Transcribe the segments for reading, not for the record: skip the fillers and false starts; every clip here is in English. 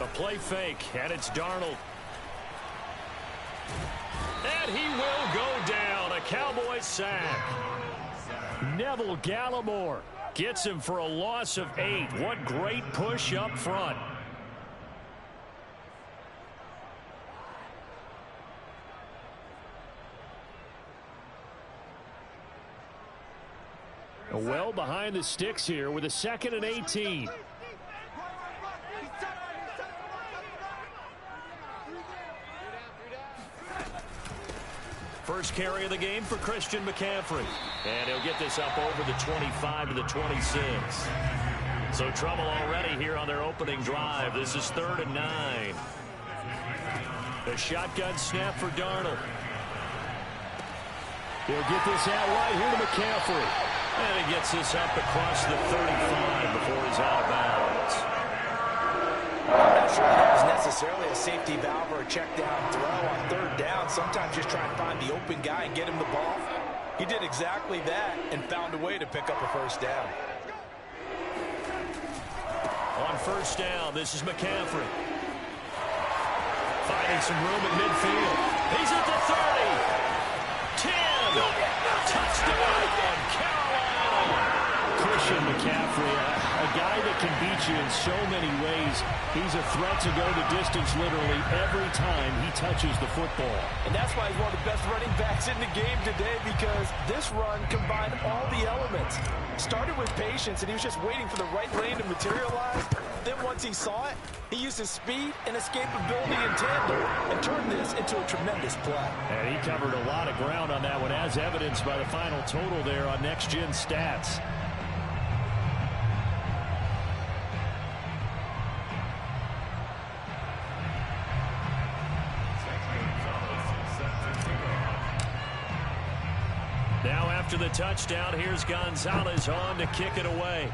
A play fake, and it's Darnold. And he will go down. A Cowboys sack. Neville Gallimore gets him for a loss of 8. What great push up front. Well behind the sticks here with a 2nd and 18. First carry of the game for Christian McCaffrey. And he'll get this up over the 25 to the 26. So trouble already here on their opening drive. This is 3rd and 9. The shotgun snap for Darnold. He'll get this out right here to McCaffrey. And he gets this up across the 35 before he's out of bounds. I'm not sure that was necessarily a safety valve or a check down throw on 3rd down. Sometimes just try and find the open guy and get him the ball. He did exactly that and found a way to pick up a 1st down. On 1st down, this is McCaffrey. Finding some room at midfield. He's at the 30. 10. Touchdown, Carolina. Christian McCaffrey, a guy that can beat you in so many ways. He's a threat to go the distance literally every time he touches the football. And that's why he's one of the best running backs in the game today, because this run combined all the elements. Started with patience, and he was just waiting for the right lane to materialize. Then once he saw it, he used his speed and escapability in tandem and turned this into a tremendous play. And he covered a lot of ground on that one, as evidenced by the final total there on Next Gen Stats. Now after the touchdown, here's Gonzalez on to kick it away.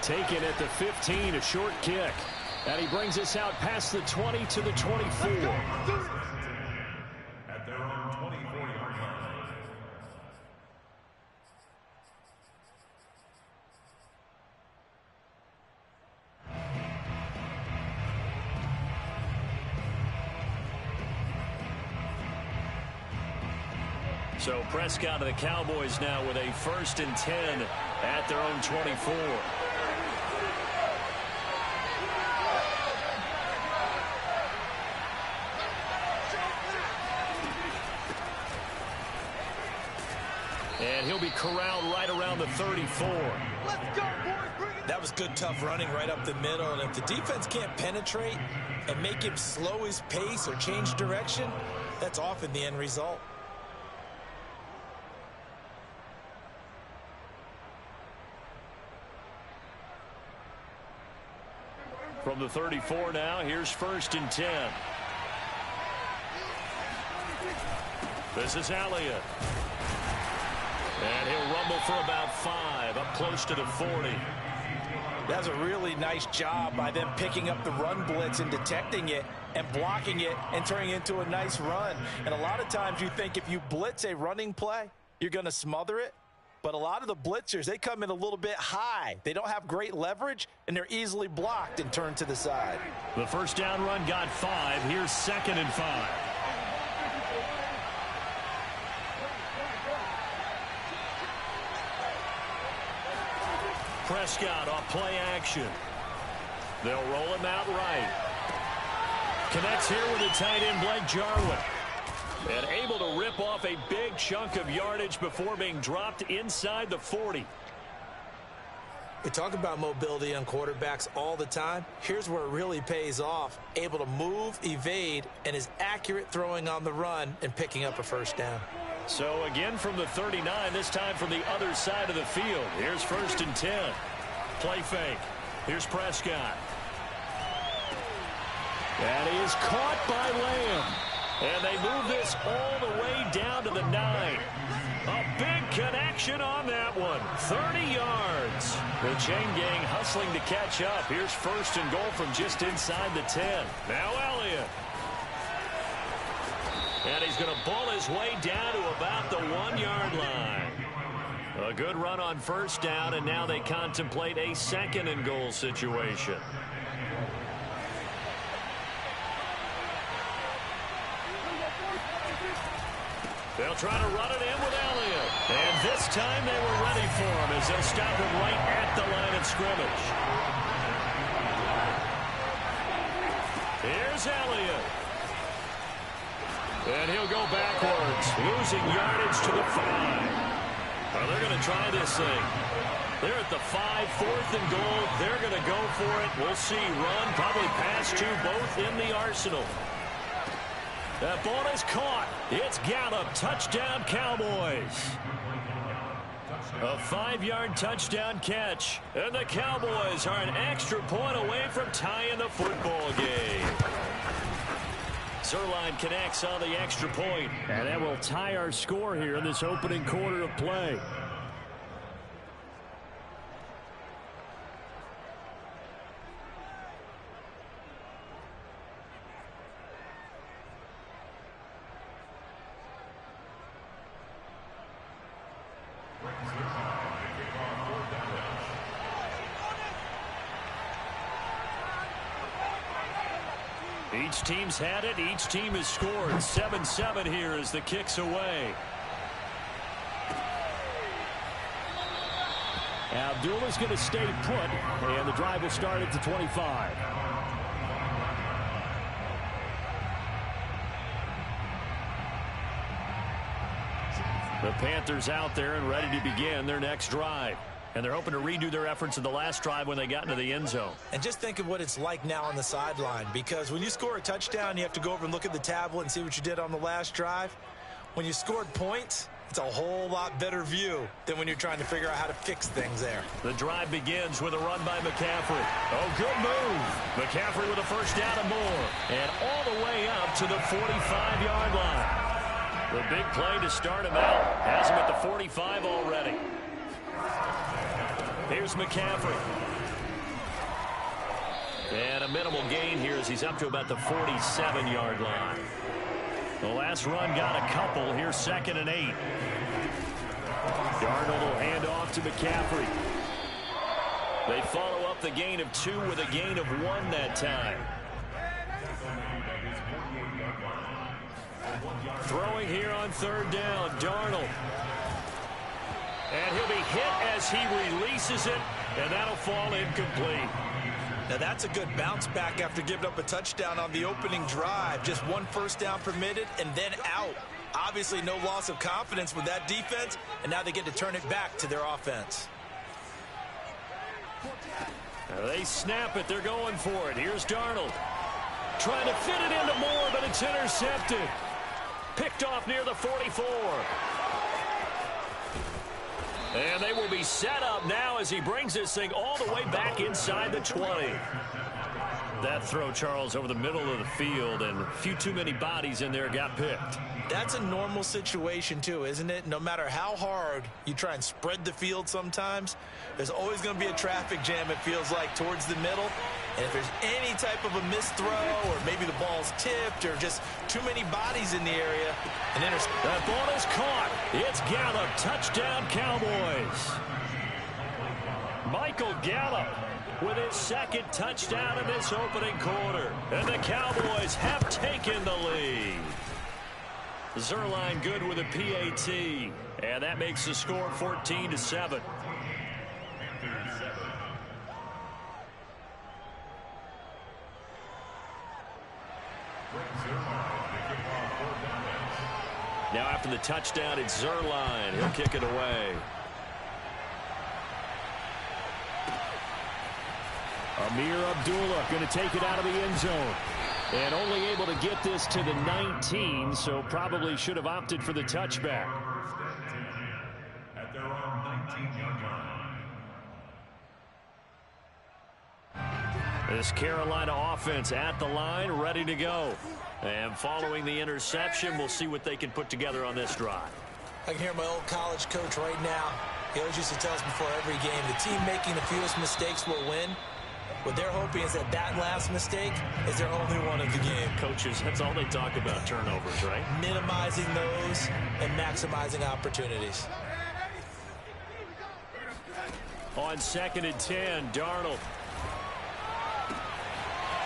Taken at the 15, a short kick. And he brings us out past the 20 to the 24. At their own 24-yard line. So Prescott of the Cowboys now with a 1st and 10 at their own 24. And he'll be corralled right around the 34. Let's go, boys. That was good, tough running right up the middle. And if the defense can't penetrate and make him slow his pace or change direction, that's often the end result. From the 34 now, here's 1st and 10. This is Elliott. And he'll rumble for about 5, up close to the 40. That's a really nice job by them picking up the run blitz and detecting it and blocking it and turning it into a nice run. And a lot of times you think if you blitz a running play, you're going to smother it. But a lot of the blitzers, they come in a little bit high. They don't have great leverage, and they're easily blocked and turned to the side. The 1st down run got 5. Here's 2nd and 5. Prescott off play action. They'll roll him out right. Connects here with the tight end Blake Jarwin. And able to rip off a big chunk of yardage before being dropped inside the 40. We talk about mobility on quarterbacks all the time. Here's where it really pays off. Able to move, evade, and is accurate throwing on the run and picking up a 1st down. So again from the 39, this time from the other side of the field. Here's 1st and 10. Play fake. Here's Prescott. That is caught by Lamb. And they move this all the way down to the 9. A big connection on that one. 30 yards. The chain gang hustling to catch up. Here's 1st and goal from just inside the 10. Now Elliott. And he's going to bull his way down to about the 1-yard line. A good run on first down, and now they contemplate a second and goal situation. They'll try to run it in with Elliott. And this time they were ready for him as they'll stop him right at the line of scrimmage. Here's Elliott. And he'll go backwards, losing yardage to the 5. Well, they're going to try this thing. They're at the 5, 4th and goal. They're going to go for it. We'll see. Run, probably pass to both in the arsenal. That ball is caught. It's Gallup. Touchdown, Cowboys. A 5-yard touchdown catch. And the Cowboys are an extra point away from tying the football game. Zerline connects on the extra point. And that will tie our score here in this opening quarter of play. Each team's had it. Each team has scored. 7-7 here as the kick's away. Abdullah's going to stay put, and the drive will start at the 25. The Panthers out there and ready to begin their next drive. And they're hoping to redo their efforts in the last drive when they got into the end zone. And just think of what it's like now on the sideline, because when you score a touchdown, you have to go over and look at the tablet and see what you did on the last drive. When you scored points, it's a whole lot better view than when you're trying to figure out how to fix things there. The drive begins with a run by McCaffrey. Oh, good move. McCaffrey with a first down and more. And all the way up to the 45-yard line. The big play to start him out. Has him at the 45 already. Here's McCaffrey. And a minimal gain here as he's up to about the 47-yard line. The last run got a couple. Here's 2nd and 8. Darnold will hand off to McCaffrey. They follow up the gain of 2 with a gain of 1 that time. Throwing here on 3rd down, Darnold. And he'll be hit as he releases it, and that'll fall incomplete. Now that's a good bounce back after giving up a touchdown on the opening drive. Just 1 first down permitted and then out. Obviously no loss of confidence with that defense, and now they get to turn it back to their offense. Now they snap it. They're going for it. Here's Darnold. Trying to fit it into Moore, but it's intercepted. Picked off near the 44. And they will be set up now as he brings this thing all the way back inside the 20. That throw, Charles, over the middle of the field, and a few too many bodies in there got picked. That's a normal situation, too, isn't it? No matter how hard you try and spread the field sometimes, there's always going to be a traffic jam, it feels like, towards the middle. And if there's any type of a missed throw, or maybe the ball's tipped, or just too many bodies in the area, an interception. That ball is caught. It's Gallup. Touchdown, Cowboys. Michael Gallup with his 2nd touchdown in this opening quarter. And the Cowboys have taken the lead. Zerline good with a PAT. And that makes the score 14-7. Now after the touchdown, it's Zerline. He'll kick it away. Amir Abdullah going to take it out of the end zone. And only able to get this to the 19, so probably should have opted for the touchback. At their own 19-yard line. This Carolina offense at the line, ready to go. And following the interception, we'll see what they can put together on this drive. I can hear my old college coach right now. He always used to tell us before every game, the team making the fewest mistakes will win. What they're hoping is that that last mistake is their only one of the game. Coaches, that's all they talk about, turnovers, right? Minimizing those and maximizing opportunities. On 2nd and 10, Darnold.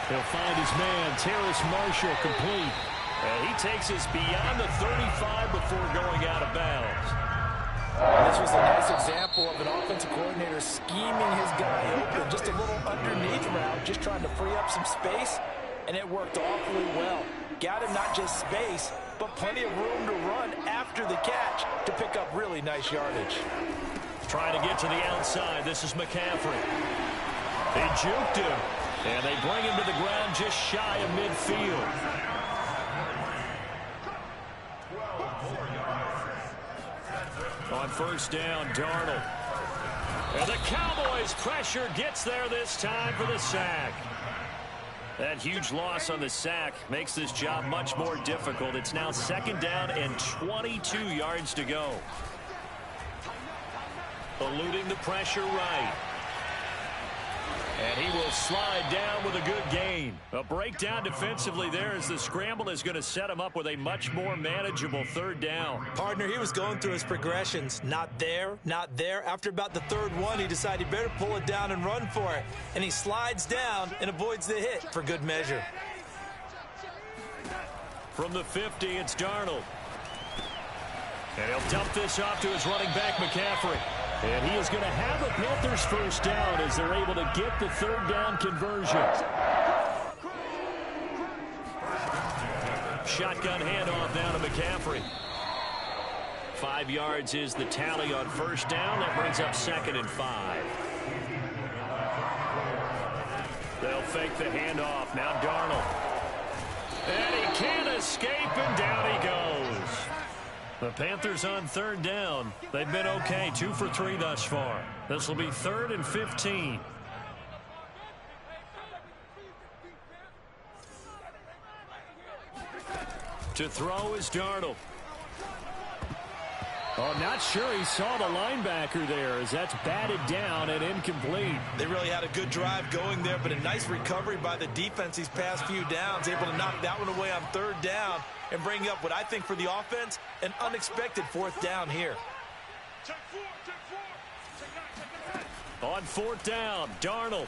He'll find his man, Terrace Marshall, complete. And he takes us beyond the 35 before going out of bounds. This was a nice example of an offensive coordinator scheming his guy open. Just a little underneath route, just trying to free up some space, and it worked awfully well. Got him not just space, but plenty of room to run after the catch to pick up really nice yardage. Trying to get to the outside. This is McCaffrey. They juked him, and they bring him to the ground just shy of midfield. On 1st down, Darnold. And the Cowboys' pressure gets there this time for the sack. That huge loss on the sack makes this job much more difficult. It's now 2nd down and 22 yards to go. Eluding the pressure right. And he will slide down with a good gain. A breakdown defensively there as the scramble is going to set him up with a much more manageable 3rd down. Partner, he was going through his progressions. Not there, not there. After about the 3rd one, he decided he better pull it down and run for it. And he slides down and avoids the hit for good measure. From the 50, it's Darnold. And he'll dump this off to his running back, McCaffrey. And he is going to have the Panthers' 1st down as they're able to get the 3rd down conversion. Shotgun handoff down to McCaffrey. 5 yards is the tally on 1st down. That brings up 2nd and 5. They'll fake the handoff. Now Darnold. And he can't escape, and down he goes. The Panthers on 3rd down. They've been okay, 2 for 3 thus far. This will be 3rd and 15. To throw is Darnold. Oh, not sure he saw the linebacker there as that's batted down and incomplete. They really had a good drive going there, but a nice recovery by the defense these past few downs, able to knock that one away on 3rd down and bring up what I think for the offense, an unexpected 4th down here. On 4th down, Darnold.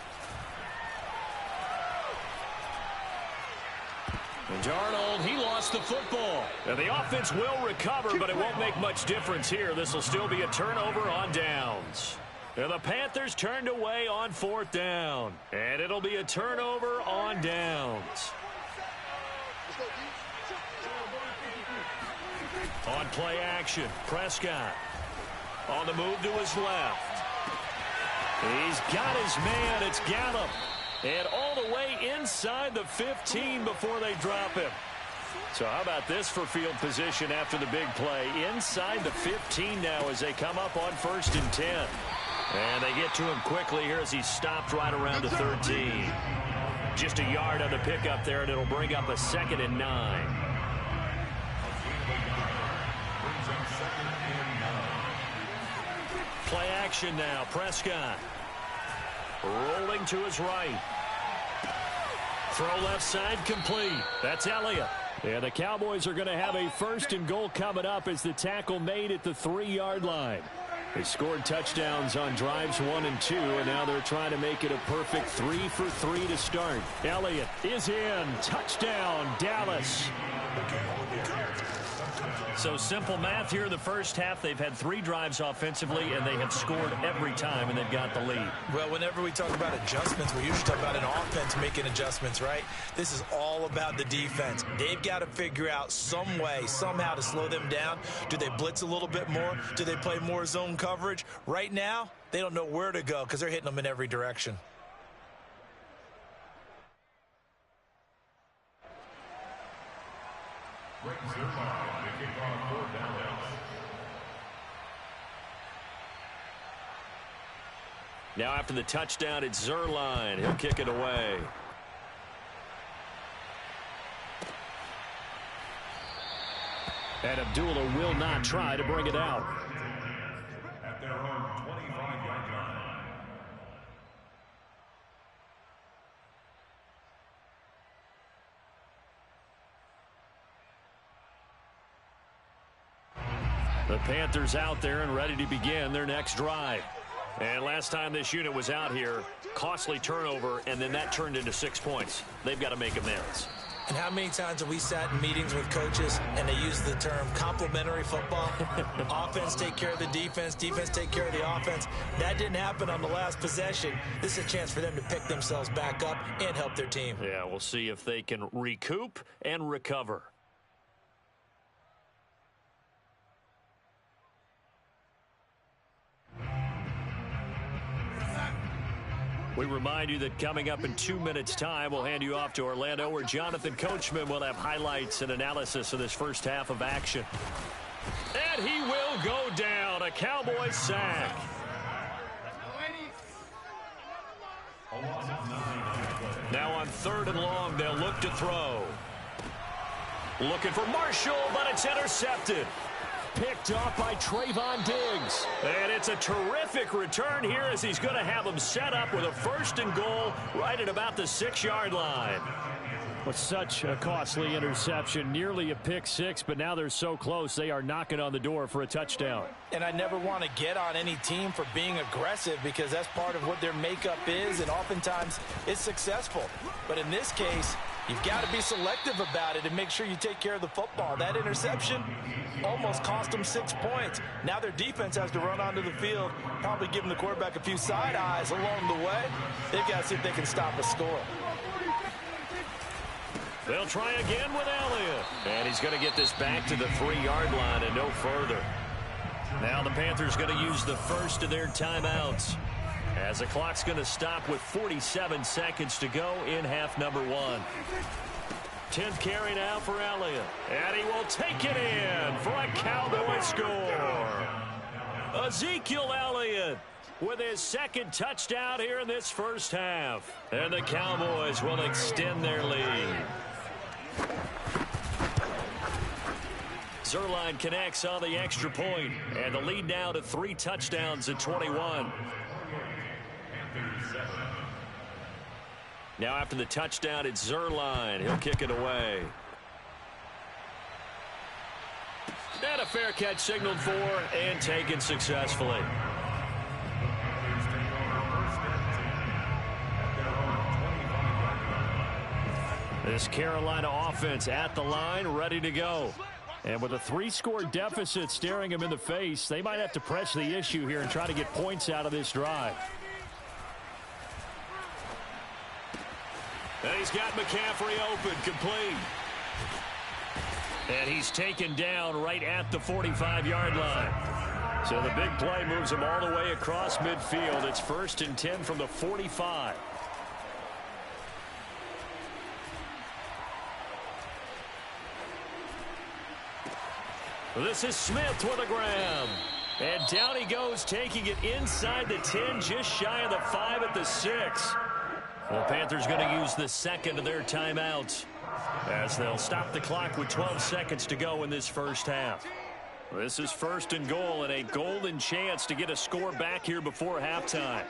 And Darnold, he lost the football. And the offense will recover, but it won't make much difference here. This will still be a turnover on downs. And the Panthers turned away on 4th down. And it'll be a turnover on downs. On play action, Prescott. On the move to his left. He's got his man, it's Gallup. And all the way inside the 15 before they drop him. So how about this for field position after the big play? Inside the 15 now as they come up on 1st and 10. And they get to him quickly here as he stopped right around the 13. Just a yard on the pickup there, and it'll bring up a 2nd and 9. Play action now, Prescott. Rolling to his right. Throw left side complete. That's Elliott. And the Cowboys are going to have a 1st and goal coming up as the tackle made at the 3-yard line. They scored touchdowns on drives 1 and 2, and now they're trying to make it a perfect 3 for 3 to start. Elliott is in. Touchdown, Dallas. So simple math here in the 1st half. They've had 3 drives offensively, and they have scored every time, and they've got the lead. Well, whenever we talk about adjustments, we usually talk about an offense making adjustments, right? This is all about the defense. They've got to figure out some way, somehow to slow them down. Do they blitz a little bit more? Do they play more zone coverage? Right now, they don't know where to go because they're hitting them in every direction. Now after the touchdown, it's Zerline. He'll kick it away. And Abdullah will not try to bring it out. At their own 25-yard line. The Panthers out there and ready to begin their next drive. And last time this unit was out here, costly turnover, and then that turned into 6 points. They've got to make amends. And how many times have we sat in meetings with coaches and they use the term complementary football? Offense take care of the defense, defense take care of the offense. That didn't happen on the last possession. This is a chance for them to pick themselves back up and help their team. Yeah, we'll see if they can recoup and recover. We remind you that coming up in 2 minutes' time, we'll hand you off to Orlando, where Jonathan Coachman will have highlights and analysis of this first half of action. And he will go down. A Cowboys sack. Now on 3rd and long, they'll look to throw. Looking for Marshall, but it's intercepted. Picked off by Trayvon Diggs. And it's a terrific return here as he's going to have them set up with a 1st and goal right at about the 6-yard line. Well, such a costly interception, nearly a pick six, but now they're so close they are knocking on the door for a touchdown. And I never want to get on any team for being aggressive because that's part of what their makeup is, and oftentimes it's successful. But in this case, you've got to be selective about it and make sure you take care of the football. That interception almost cost them 6 points. Now their defense has to run onto the field, probably giving the quarterback a few side eyes along the way. They've got to see if they can stop a score. They'll try again with Elliott. And he's going to get this back to the 3-yard line and no further. Now the Panthers going to use the first of their timeouts, as the clock's going to stop with 47 seconds to go in half number 1. 10th carry now for Elliott. And he will take it in for a Cowboy score. Ezekiel Elliott with his 2nd touchdown here in this first half. And the Cowboys will extend their lead. Zerline connects on the extra point, and the lead now to 3 touchdowns at 21. Now after the touchdown, it's Zerline. He'll kick it away. And a fair catch signaled for and taken successfully. This Carolina offense at the line, ready to go. And with a 3-score deficit staring them in the face, they might have to press the issue here and try to get points out of this drive. And he's got McCaffrey open, complete. And he's taken down right at the 45-yard line. So the big play moves him all the way across midfield. It's 1st and 10 from the 45. This is Smith with a grab. And down he goes, taking it inside the 10, just shy of the 5 at the 6. The Panthers going to use the 2nd of their timeouts, as they'll stop the clock with 12 seconds to go in this first half. This is 1st and goal, and a golden chance to get a score back here before halftime.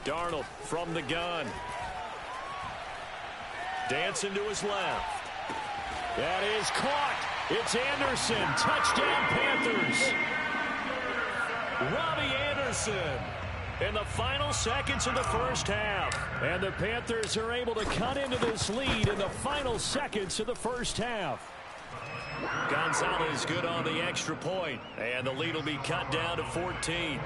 Darnold from the gun. Dancing to his left. That is caught. It's Anderson. Touchdown, Panthers. Robbie Anderson in the final seconds of the first half. And the Panthers are able to cut into this lead in the final seconds of the first half. Gonzalez good on the extra point. And the lead will be cut down to 14.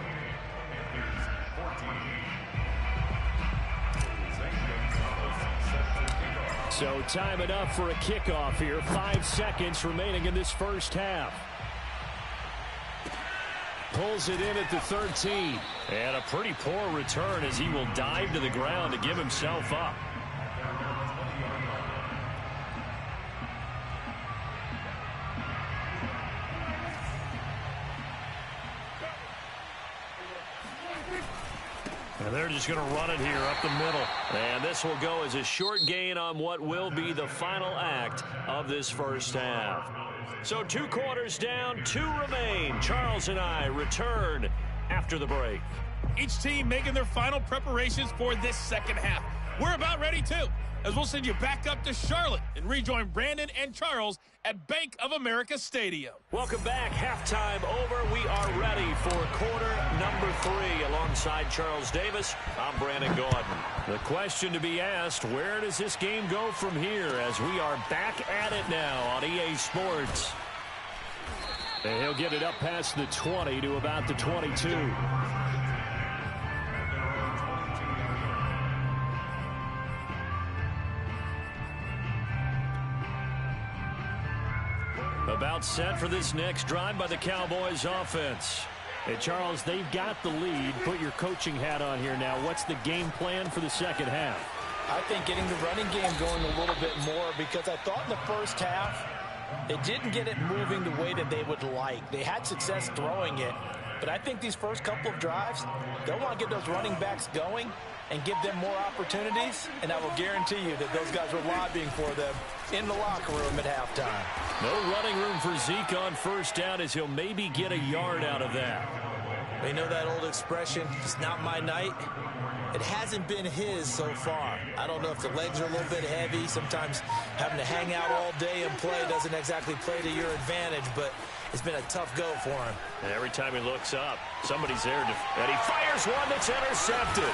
So time enough for a kickoff here. 5 seconds remaining in this first half. Pulls it in at the 13. And a pretty poor return as he will dive to the ground to give himself up. And they're just going to run it here up the middle. And this will go as a short gain on what will be the final act of this first half. So 2 quarters down, 2 remain. Charles and I return after the break. Each team making their final preparations for this second half. We're about ready, too, as we'll send you back up to Charlotte and rejoin Brandon and Charles at Bank of America Stadium. Welcome back. Halftime over. We are ready for quarter number 3. Alongside Charles Davis, I'm Brandon Gordon. The question to be asked, where does this game go from here as we are back at it now on EA Sports? And he'll get it up past the 20 to about the 22. About set for this next drive by the Cowboys offense. Hey, Charles, they've got the lead. Put your coaching hat on here now. What's the game plan for the second half? I think getting the running game going a little bit more, because I thought in the first half they didn't get it moving the way that they would like. They had success throwing it, but I think these first couple of drives, they'll want to get those running backs going and give them more opportunities, and I will guarantee you that those guys were lobbying for them in the locker room at halftime. No running room for Zeke on first down, as he'll maybe get a yard out of that. They know that old expression, it's not my night. It hasn't been his so far. I don't know if the legs are a little bit heavy. Sometimes having to hang out all day and play doesn't exactly play to your advantage, but it's been a tough go for him. And every time he looks up, somebody's there, and he fires one that's intercepted.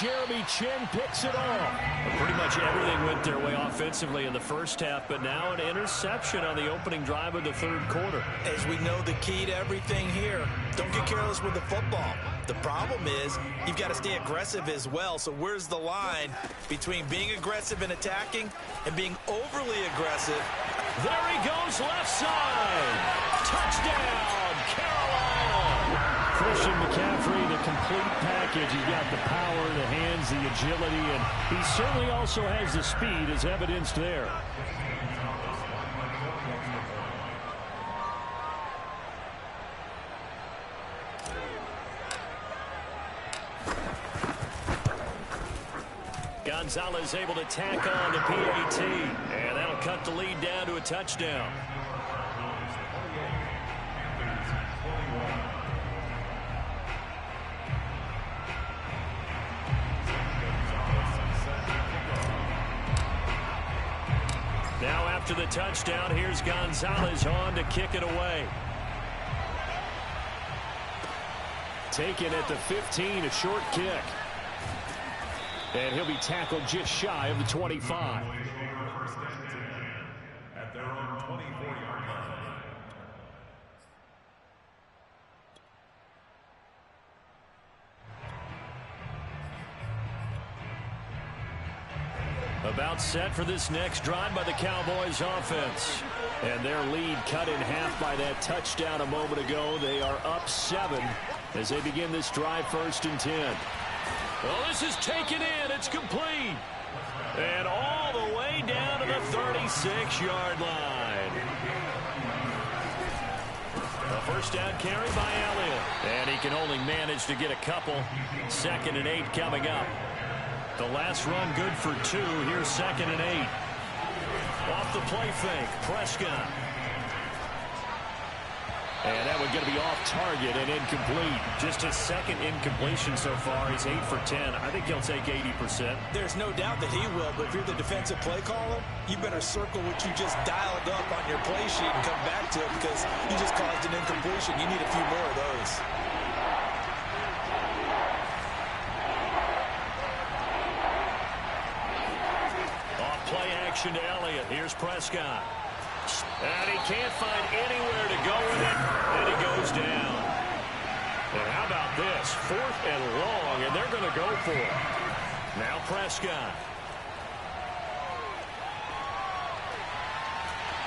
Jeremy Chin picks it off. Pretty much everything went their way offensively in the first half, but now an interception on the opening drive of the third quarter. As we know, the key to everything here, don't get careless with the football. The problem is you've got to stay aggressive as well. So where's the line between being aggressive and attacking and being overly aggressive? There he goes, left side. Touchdown, Carolina. Christian McCaffrey, the complete package. He's got the power, the hands, the agility, and he certainly also has the speed as evidenced there. Gonzalez able to tack on the PAT, and that'll cut the lead down to a touchdown. Now after the touchdown, here's Gonzalez on to kick it away. Taken at the 15, a short kick. And he'll be tackled just shy of the 25. At their own 24-yard line. About set for this next drive by the Cowboys offense. And their lead cut in half by that touchdown a moment ago. They are up 7 as they begin this drive, 1st and 10. Well, this is taken in. It's complete. And all the way down to the 36-yard line. A first down carry by Elliott. And he can only manage to get a couple. 2nd and 8 coming up. The last run good for 2. Here's 2nd and 8. Off the play fake. Prescott. And that one going to be off target and incomplete. Just his 2nd incompletion so far. He's 8 for 10. I think he'll take 80%. There's no doubt that he will, but if you're the defensive play caller, you better circle what you just dialed up on your play sheet and come back to it, because you just caused an incompletion. You need a few more of those. Off play action to Elliott. Here's Prescott. And he can't find anywhere to go with it, and he goes down. And how about this? 4th and long, and they're going to go for it. Now Prescott.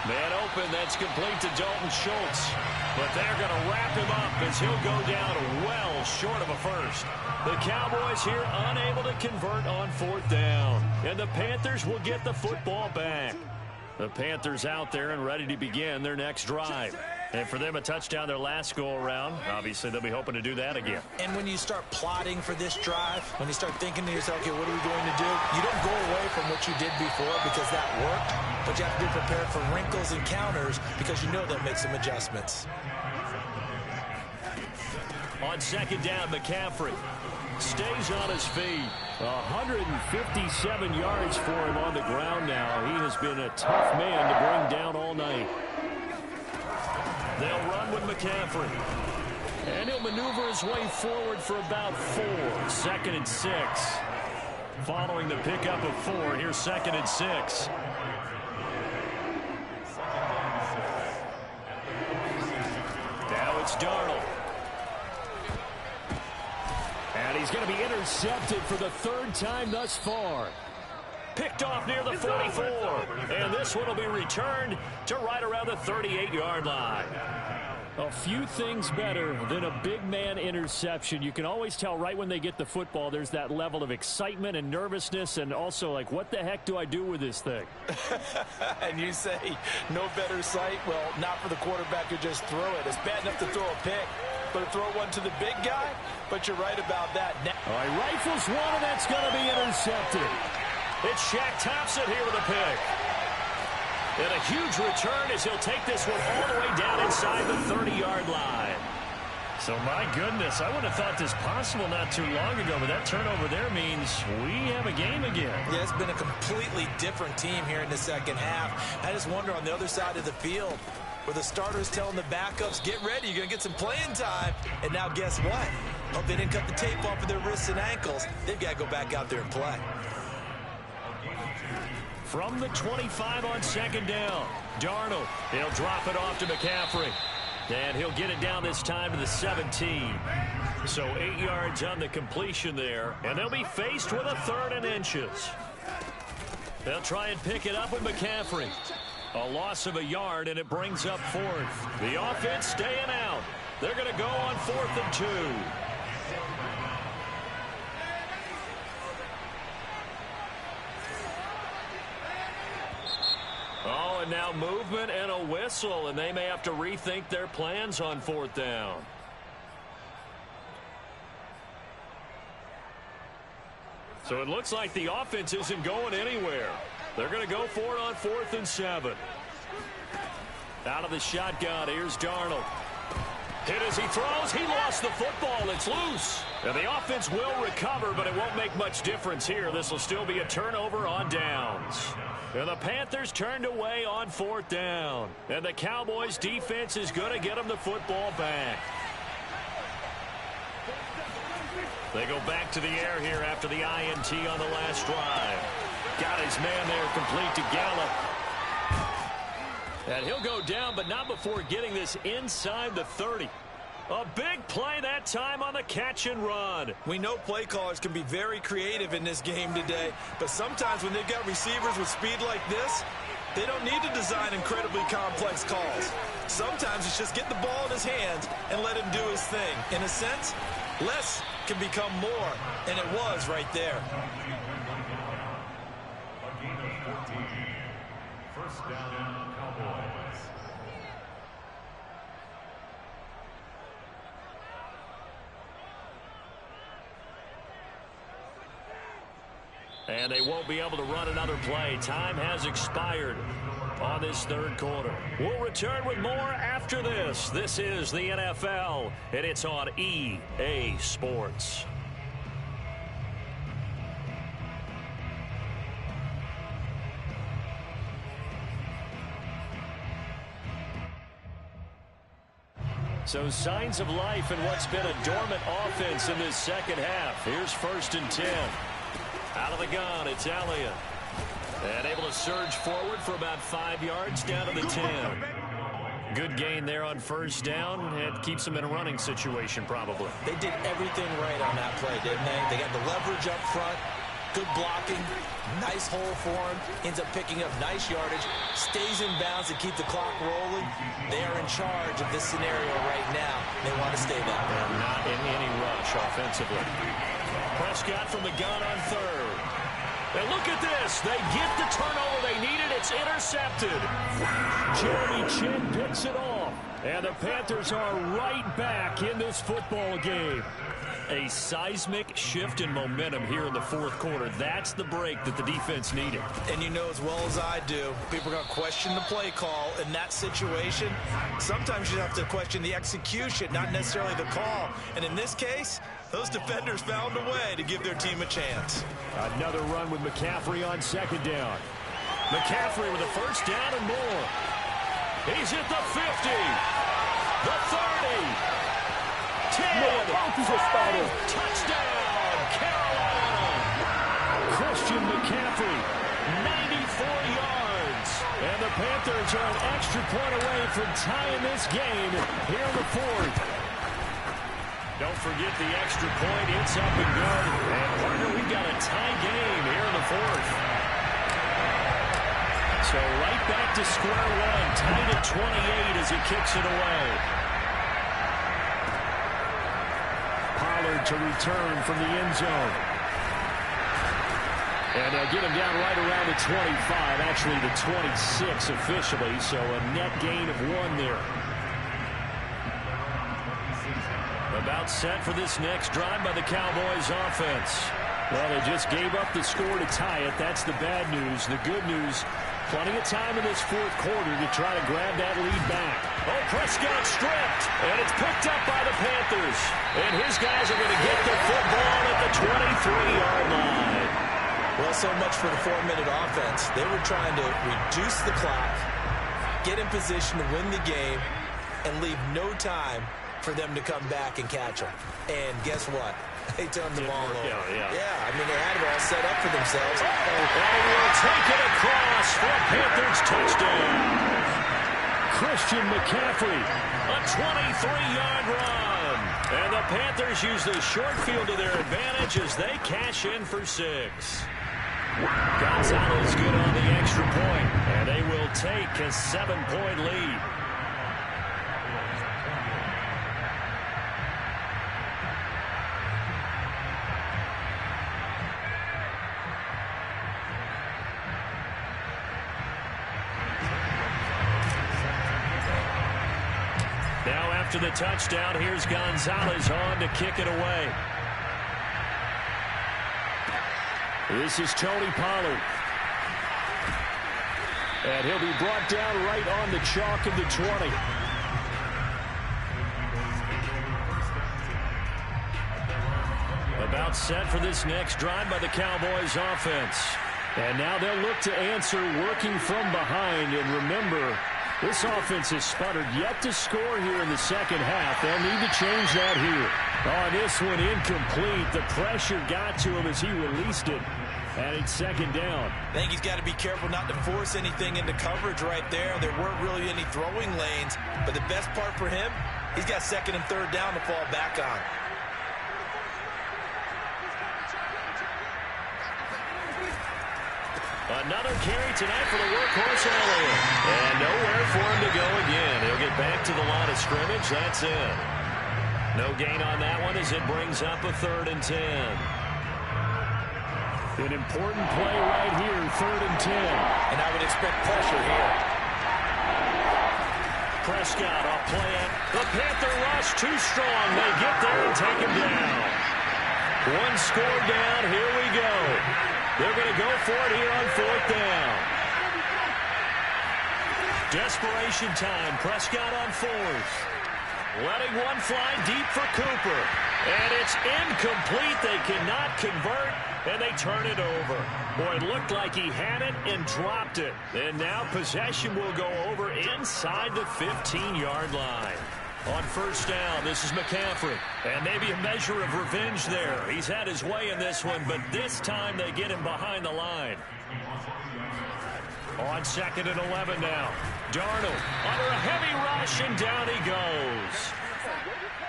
Man open, that's complete to Dalton Schultz. But they're going to wrap him up as he'll go down well short of a first. The Cowboys here unable to convert on 4th down. And the Panthers will get the football back. The Panthers out there and ready to begin their next drive. And for them, a touchdown their last go-around. Obviously, they'll be hoping to do that again. And when you start plotting for this drive, when you start thinking to yourself, okay, what are we going to do? You don't go away from what you did before because that worked, but you have to be prepared for wrinkles and counters because you know they'll make some adjustments. On 2nd down, McCaffrey. stays on his feet. 157 yards for him on the ground now. He has been a tough man to bring down all night. They'll run with McCaffrey. And he'll maneuver his way forward for about 4. 2nd and 6. Following the pickup of 4, here's 2nd and 6. Now it's Darnold. And he's going to be intercepted for the 3rd time thus far. Picked off near the 44. And this one will be returned to right around the 38-yard line. A few things better than a big man interception. You can always tell right when they get the football, there's that level of excitement and nervousness, and also like, what the heck do I do with this thing? And you say no better sight? Well, not for the quarterback who just throw it. It's bad enough to throw a pick, but to throw one to the big guy? But you're right about that. All right, rifles one, and that's going to be intercepted. It's Shaq Thompson here with a pick. And a huge return as he'll take this one all the way down inside the 30-yard line. So, my goodness, I wouldn't have thought this possible not too long ago, but that turnover there means we have a game again. Yeah, it's been a completely different team here in the second half. I just wonder on the other side of the field, where the starters telling the backups, get ready, you're going to get some playing time. And now guess what? Hope they didn't cut the tape off of their wrists and ankles. They've got to go back out there and play. From the 25 on 2nd down, Darnold. He'll drop it off to McCaffrey. And he'll get it down this time to the 17. So 8 yards on the completion there. And they'll be faced with a 3rd and inches. They'll try and pick it up with McCaffrey. A loss of a yard, and it brings up 4th. The offense staying out. They're going to go on 4th and 2. Oh, and now movement and a whistle, and they may have to rethink their plans on 4th down. So it looks like the offense isn't going anywhere. They're going to go for it on 4th and 7. Out of the shotgun, here's Darnold. Hit as he throws. He lost the football. It's loose. And the offense will recover, but it won't make much difference here. This will still be a turnover on downs. And the Panthers turned away on 4th down. And the Cowboys defense is going to get them the football back. They go back to the air here after the INT on the last drive. Got his man there complete to Gallup. And he'll go down, but not before getting this inside the 30. A big play that time on the catch and run. We know play callers can be very creative in this game today, but sometimes when they've got receivers with speed like this, they don't need to design incredibly complex calls. Sometimes it's just get the ball in his hands and let him do his thing. In a sense, less can become more, and it was right there. A gain of 14. First down, Cowboys. And they won't be able to run another play. Time has expired on this 3rd quarter. We'll return with more after this. This is the NFL, and it's on EA Sports. So signs of life in what's been a dormant offense in this second half. Here's 1st and 10. Out of the gun, it's Elliott. And able to surge forward for about 5 yards down to the 10. Good gain there on 1st down. It keeps them in a running situation, probably. They did everything right on that play, didn't they? They got the leverage up front, good blocking, nice hole for him, ends up picking up nice yardage, stays in bounds to keep the clock rolling. They are in charge of this scenario right now. They want to stay that way. And not in any rush offensively. Prescott from the gun on 3rd. And look at this. They get the turnover they needed. It's intercepted. Jeremy Chin picks it off. And the Panthers are right back in this football game. A seismic shift in momentum here in the fourth quarter. That's the break that the defense needed. And you know as well as I do, people are going to question the play call in that situation. Sometimes you have to question the execution, not necessarily the call. And in this case, those defenders found a way to give their team a chance. Another run with McCaffrey on second down. McCaffrey with a first down and more. He's at the 50, the 30. 10, 5, touchdown, Carolina. Christian McCaffrey, 94 yards. And the Panthers are an extra point away from tying this game here in the fourth. Don't forget the extra point. It's up and good. And, partner, we've got a tie game here in the fourth. So right back to square one, tied at 28 as he kicks it away. To return from the end zone. And they'll get him down right around the 25, actually the 26 officially, so a net gain of 1 there. About set for this next drive by the Cowboys offense. Well, they just gave up the score to tie it. That's the bad news. The good news, plenty of time in this fourth quarter to try to grab that lead back. Oh, Prescott stripped, and it's picked up by the Panthers. And his guys are going to get the football at the 23-yard line. Well, so much for the 4-minute offense. They were trying to reduce the clock, get in position to win the game, and leave no time for them to come back and catch them. And guess what? They turned the ball over. Yeah, I mean, they had it all set up for themselves. And will take it across for a Panthers touchdown. Christian McCaffrey, a 23-yard run. And the Panthers use the short field to their advantage as they cash in for 6. Gonzalez good on the extra point, and they will take a 7-point lead. After the touchdown, here's Gonzalez on to kick it away. This is Tony Pollard. And he'll be brought down right on the chalk of the 20. About set for this next drive by the Cowboys offense. And now they'll look to answer working from behind. And remember, this offense has sputtered yet to score here in the second half. They'll need to change that here. Oh, this one incomplete. The pressure got to him as he released it. And it's second down. I think he's got to be careful not to force anything into coverage right there. There weren't really any throwing lanes. But the best part for him, he's got second and third down to fall back on. Another carry tonight for the workhorse Elliott. And nowhere for him to go again. He'll get back to the line of scrimmage. That's it. No gain on that one as it brings up a 3rd and 10. An important play right here, 3rd and 10. And I would expect pressure here. Prescott off play it. The Panther rush too strong. They get there and take him down. One score down. Here we go. They're going to go for it here on 4th down. Desperation time. Prescott on 4th. Letting one fly deep for Cooper. And it's incomplete. They cannot convert, and they turn it over. Boy, it looked like he had it and dropped it. And now possession will go over inside the 15-yard line. On 1st down, this is McCaffrey. And maybe a measure of revenge there. He's had his way in this one, but this time they get him behind the line. On 2nd and 11 now. Darnold under a heavy rush, and down he goes.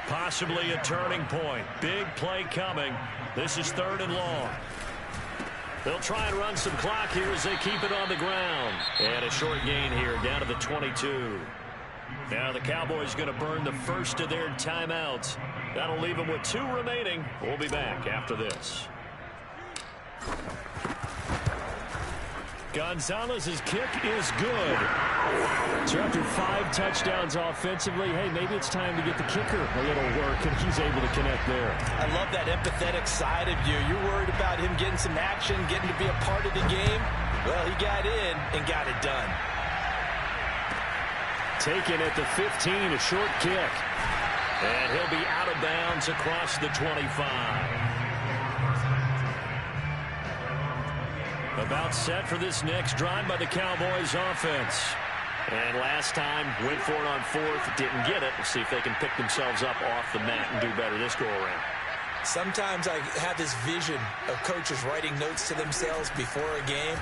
Possibly a turning point. Big play coming. This is 3rd and long. They'll try and run some clock here as they keep it on the ground. And a short gain here down to the 22. Now the Cowboys going to burn the first of their timeouts. That'll leave them with 2 remaining. We'll be back after this. Gonzalez's kick is good. So after 5 touchdowns offensively, hey, maybe it's time to get the kicker a little work, and he's able to connect there. I love that empathetic side of you. You're worried about him getting some action, getting to be a part of the game. Well, he got in and got it done. Taken at the 15, a short kick. And he'll be out of bounds across the 25. About set for this next drive by the Cowboys offense. And last time, went for it on 4th, didn't get it. We'll see if they can pick themselves up off the mat and do better this go-around. Sometimes I have this vision of coaches writing notes to themselves before a game.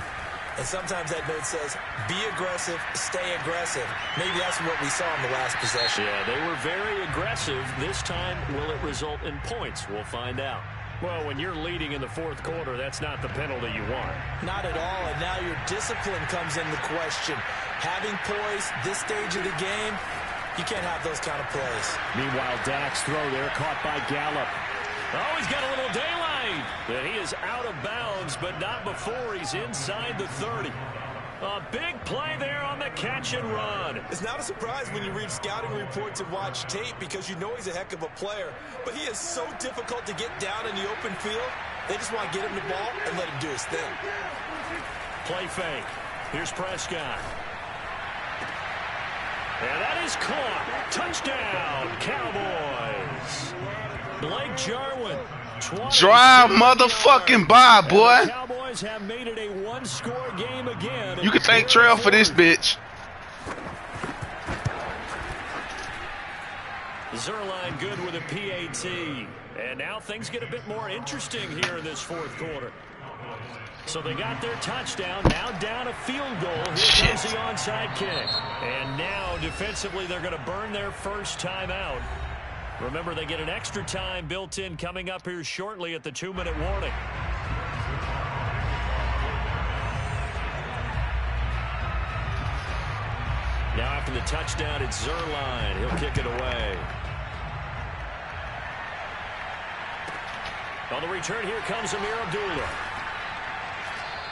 And sometimes that note says, be aggressive, stay aggressive. Maybe that's what we saw in the last possession. Yeah, they were very aggressive. This time, will it result in points? We'll find out. Well, when you're leading in the 4th quarter, that's not the penalty you want. Not at all, and now your discipline comes into question. Having poise this stage of the game, you can't have those kind of plays. Meanwhile, Dak's throw there caught by Gallup. Oh, he's got a little daylight. And he is out of bounds, but not before he's inside the 30. A big play there on the catch and run. It's not a surprise when you read scouting reports and watch tape because you know he's a heck of a player. But he is so difficult to get down in the open field. They just want to get him the ball and let him do his thing. Play fake. Here's Prescott. And that is caught. Touchdown, Cowboys. Blake Jarwin. Drive motherfucking by, boy. Cowboys have made it a one-score game again. You can thank Trail for this, bitch. Zerline good with a PAT. And now things get a bit more interesting here in this 4th quarter. So they got their touchdown. Now down a field goal. Here comes the onside kick. And now defensively they're going to burn their first timeout. Remember, they get an extra time built in coming up here shortly at the 2-minute warning. Now after the touchdown, it's Zerline. He'll kick it away. On the return, here comes Amir Abdullah.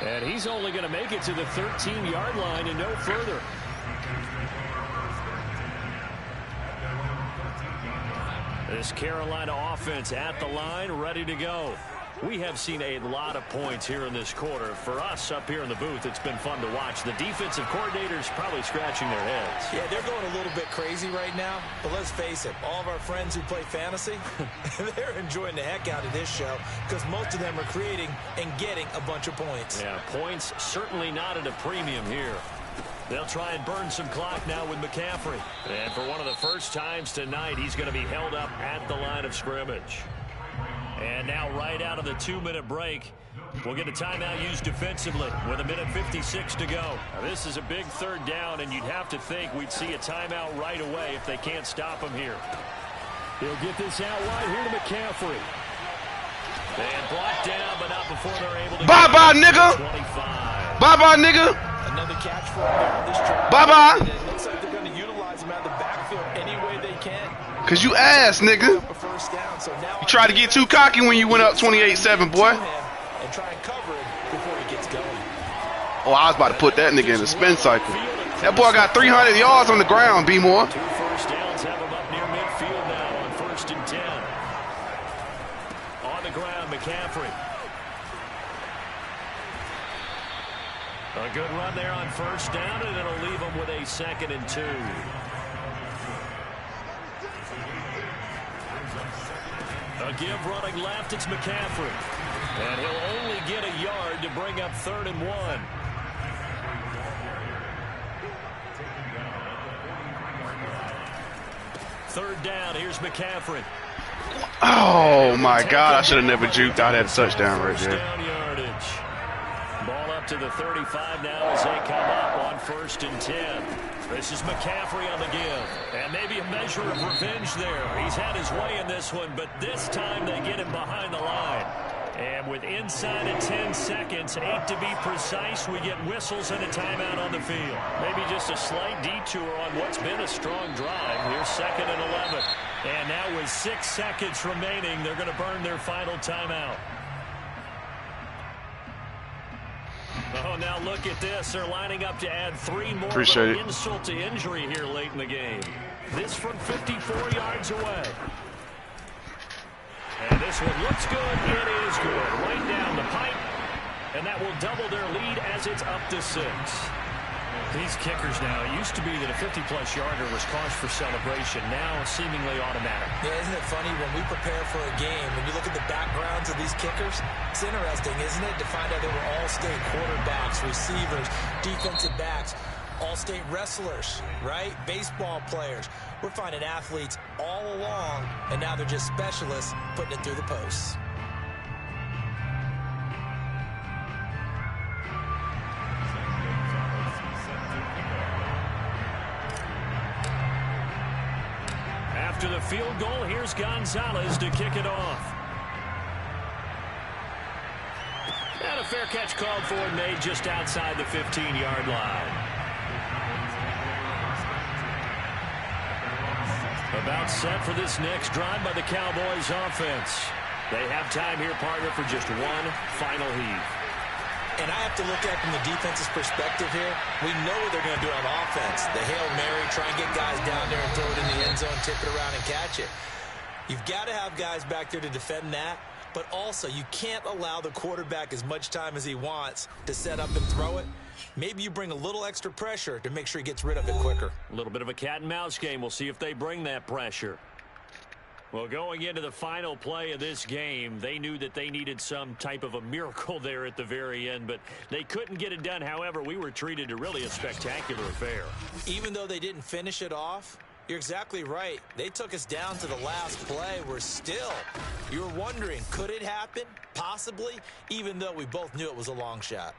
And he's only going to make it to the 13-yard line and no further. This Carolina offense at the line, ready to go. We have seen a lot of points here in this quarter. For us up here in the booth, it's been fun to watch. The defensive coordinators probably scratching their heads. Yeah, they're going a little bit crazy right now. But let's face it, all of our friends who play fantasy, they're enjoying the heck out of this show because most of them are creating and getting a bunch of points. Yeah, points certainly not at a premium here. They'll try and burn some clock now with McCaffrey. And for one of the first times tonight, he's going to be held up at the line of scrimmage. And now right out of the 2-minute break, we'll get a timeout used defensively with 1:56 to go. Now, this is a big 3rd down, and you'd have to think we'd see a timeout right away if they can't stop him here. He'll get this out wide here to McCaffrey. And blocked down, but not before they're able to Bye-bye, nigga. 25. Bye-bye, nigga. Another catch for him on this drive. Bye-bye. And it looks like they're going to utilize him out of the backfield any way they can. Because you ass, nigga. You tried to get too cocky when you went up 28-7, boy. And try and cover it before he gets going. Oh, I was about to put that nigga in a spin cycle. That boy got 300 yards on the ground, B-More. 2 first downs have him up near midfield now on 1st and 10. On the ground, McCaffrey. A good run there on 1st down, and it'll leave him with a 2nd and 2. A give running left, it's McCaffrey. And he'll only get a yard to bring up 3rd and 1. Third down, here's McCaffrey. Oh, my God. I should have never juked out that touchdown right there. Down yardage. Ball up to the 35 now as they come up on 1st and 10. This is McCaffrey on the give. And maybe a measure of revenge there. He's had his way in this one, but this time they get him behind the line. And with inside of 10 seconds, 8 to be precise, we get whistles and a timeout on the field. Maybe just a slight detour on what's been a strong drive. Here's 2nd and 11. And now with 6 seconds remaining, they're going to burn their final timeout. Oh, now look at this. They're lining up to add 3 more. Appreciate it. Insult to injury here late in the game. This from 54 yards away. And this one looks good. It is good. Right down the pipe. And that will double their lead as it's up to 6. These kickers now, it used to be that a 50-plus yarder was cause for celebration. Now seemingly automatic. Yeah, isn't it funny when we prepare for a game, when you look at the backgrounds of these kickers, it's interesting, isn't it, to find out they were all-state quarterbacks, receivers, defensive backs, all-state wrestlers, right? Baseball players. We're finding athletes all along, and now they're just specialists putting it through the posts. After the field goal, here's Gonzalez to kick it off. And a fair catch called for and made just outside the 15-yard line. About set for this next drive by the Cowboys offense. They have time here, partner, for just one final heave. And I have to look at it from the defense's perspective here. We know what they're going to do on offense. The Hail Mary, try and get guys down there and throw it in the end zone, tip it around and catch it. You've got to have guys back there to defend that. But also, you can't allow the quarterback as much time as he wants to set up and throw it. Maybe you bring a little extra pressure to make sure he gets rid of it quicker. A little bit of a cat and mouse game. We'll see if they bring that pressure. Well, going into the final play of this game, they knew that they needed some type of a miracle there at the very end, but they couldn't get it done. However, we were treated to really a spectacular affair. Even though they didn't finish it off, you're exactly right. They took us down to the last play. We're still, you were wondering, could it happen? Possibly, even though we both knew it was a long shot.